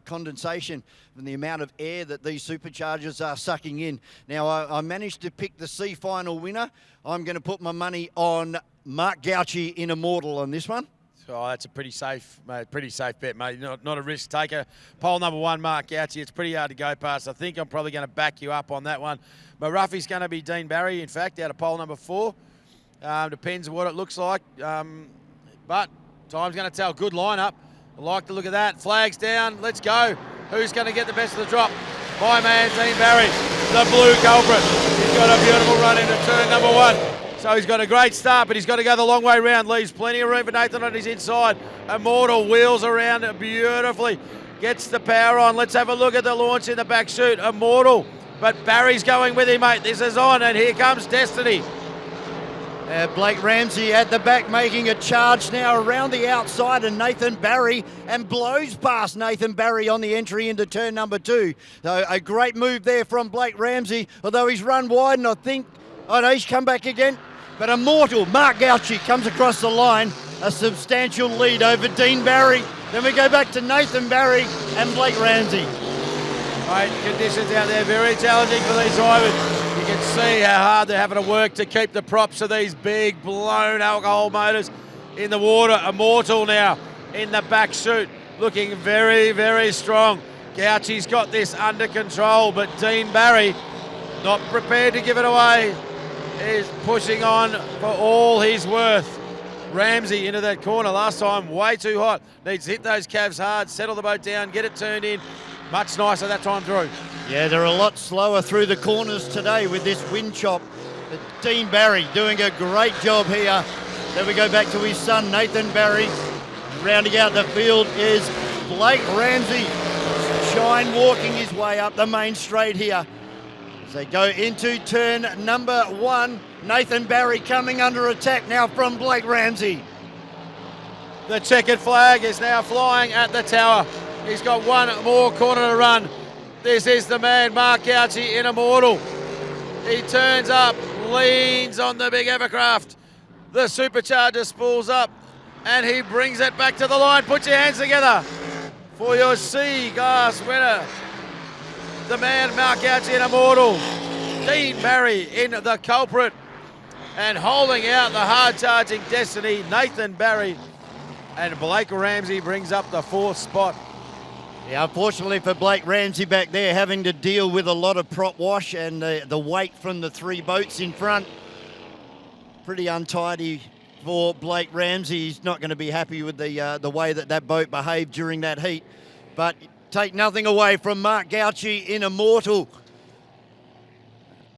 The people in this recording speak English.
condensation from the amount of air that these superchargers are sucking in. Now, I managed to pick the C final winner. I'm going to put my money on Mark Gauci in Immortal on this one. Oh, that's a pretty safe, mate. Pretty safe bet, mate. Not a risk taker. Pole number 1, Mark Gauci. It's pretty hard to go past. I think I'm probably going to back you up on that one. My roughie's going to be Dean Barry, in fact, out of pole number 4. Depends what it looks like. But time's going to tell. Good lineup. I like the look of that. Flags down. Let's go. Who's going to get the best of the drop? My man, Dean Barry, the blue culprit. He's got a beautiful run into turn number 1. So he's got a great start, but he's got to go the long way round. Leaves plenty of room for Nathan on his inside. Immortal wheels around beautifully. Gets the power on. Let's have a look at the launch in the back chute. Immortal. But Barry's going with him, mate. This is on, and here comes Destiny. Blake Ramsey at the back making a charge now around the outside, and Nathan Barry, and blows past Nathan Barry on the entry into turn number 2. So a great move there from Blake Ramsey, although he's run wide, and I think, oh no, he's come back again. But Immortal, Mark Gauci, comes across the line, a substantial lead over Dean Barry. Then we go back to Nathan Barry and Blake Ramsey. Great conditions out there, very challenging for these drivers. You can see how hard they're having to work to keep the props of these big blown alcohol motors in the water. Immortal now in the back chute, looking very, very strong. Gauci's got this under control, but Dean Barry, not prepared to give it away, is pushing on for all he's worth. Ramsey into that corner last time, way too hot. Needs to hit those calves hard, settle the boat down, get it turned in. Much nicer that time through. Yeah, they're a lot slower through the corners today with this wind chop. But Dean Barry doing a great job here. Then we go back to his son, Nathan Barry. Rounding out the field is Blake Ramsey. Shine walking his way up the main straight here. As they go into turn number 1, Nathan Barry coming under attack now from Blake Ramsey. The checkered flag is now flying at the tower. He's got one more corner to run. This is the man, Mark Gauci in Immortal. He turns up, leans on the big Evercraft. The supercharger spools up, and he brings it back to the line. Put your hands together for your C-Glass winner. The man, Mark Gauci in Immortal. Dean Barry in the culprit. And holding out the hard-charging Destiny, Nathan Barry. And Blake Ramsey brings up the 4th spot. Yeah, unfortunately for Blake Ramsey back there, having to deal with a lot of prop wash and the weight from the 3 boats in front. Pretty untidy for Blake Ramsey. He's not going to be happy with the way that boat behaved during that heat. But take nothing away from Mark Gauci in Immortal.